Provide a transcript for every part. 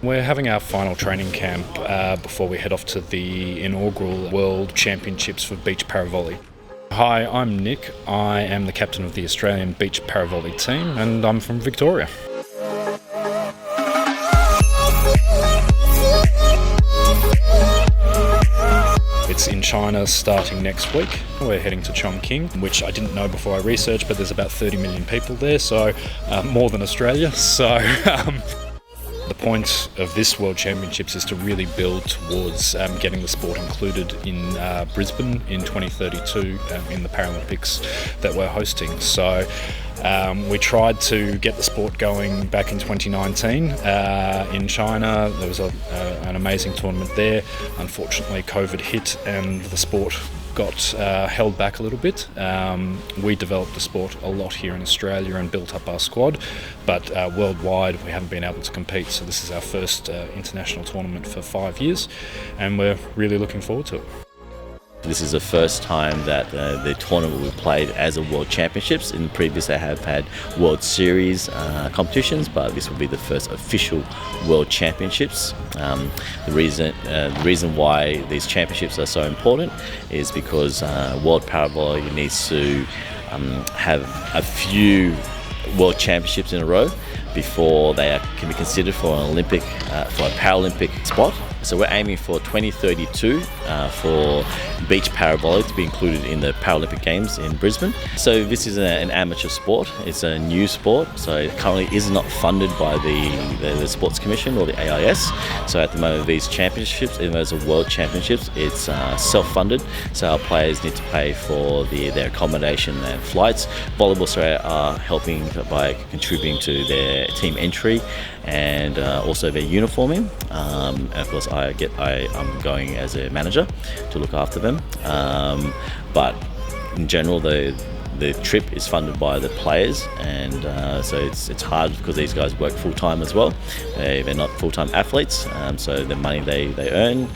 We're having our final training camp before we head off to the inaugural World Championships for beach ParaVolley. Hi, I'm Nick. I am the captain of the Australian beach ParaVolley team and I'm from Victoria. It's in China starting next week. We're heading to Chongqing, which I didn't know before I researched, but there's about 30 million people there, so more than Australia. So the point of this World Championships is to really build towards getting the sport included in Brisbane in 2032 in the Paralympics that we're hosting. So we tried to get the sport going back in 2019 in China. There was an amazing tournament there. Unfortunately, COVID hit and the sport got held back a little bit. We developed the sport a lot here in Australia and built up our squad, but worldwide we haven't been able to compete, so this is our first international tournament for 5 years and we're really looking forward to it. This is the first time that the tournament will be played as a World Championships. In the previous they have had World Series competitions, but this will be the first official World Championships. The reason why these championships are so important is because World ParaVolley needs to have a few World Championships in a row before they can be considered for an Olympic, for a Paralympic spot. So we're aiming for 2032 for beach ParaVolley to be included in the Paralympic Games in Brisbane. So this is an amateur sport. It's a new sport, so it currently is not funded by the Sports Commission or the AIS. So at the moment, these championships, even though it's a World Championships, it's self-funded. So our players need to pay for their accommodation and flights. Volleyball Australia are helping by contributing to their team entry and also their uniforming. And of course, I'm going as a manager to look after them. But in general, the trip is funded by the players, and so it's hard because these guys work full time as well. They're not full time athletes, so the money they earn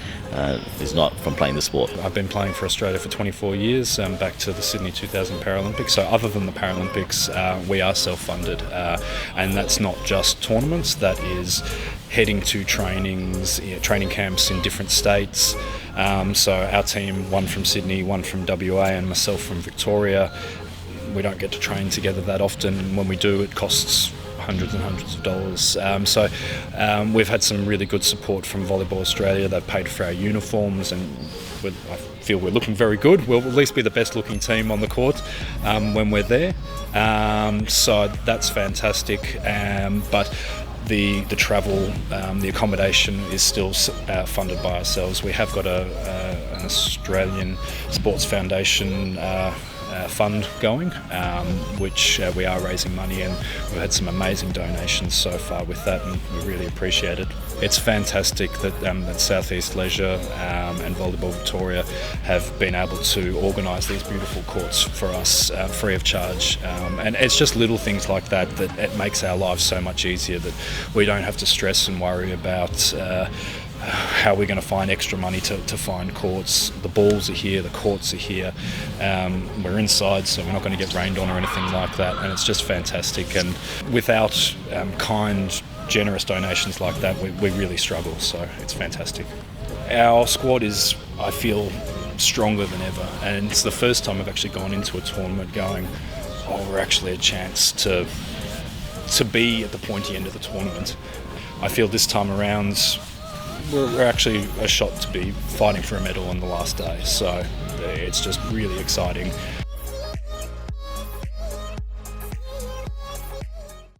is not from playing the sport. I've been playing for Australia for 24 years, back to the Sydney 2000 Paralympics. So other than the Paralympics, we are self-funded, and that's not just tournaments. That is heading to training camps in different states. So our team, one from Sydney, one from WA, and myself from Victoria. We don't get to train together that often, and when we do, it costs hundreds and hundreds of dollars. So we've had some really good support from Volleyball Australia. They've paid for our uniforms, and I feel we're looking very good. We'll at least be the best looking team on the court when we're there. So that's fantastic. But the travel, the accommodation is still funded by ourselves. We have got an Australian Sports Foundation fund going, which we are raising money, and we've had some amazing donations so far with that, and we really appreciate it. It's fantastic that Southeast Leisure and Volleyball Victoria have been able to organise these beautiful courts for us free of charge, and it's just little things like that it makes our lives so much easier, that we don't have to stress and worry about how we're going to find extra money to find courts. The balls are here, the courts are here. We're inside, so we're not going to get rained on or anything like that, and it's just fantastic. And without kind, generous donations like that, we really struggle, so it's fantastic. Our squad is, I feel, stronger than ever, and it's the first time I've actually gone into a tournament going, we're actually a chance to be at the pointy end of the tournament. I feel this time around we're actually a shot to be fighting for a medal on the last day, so it's just really exciting.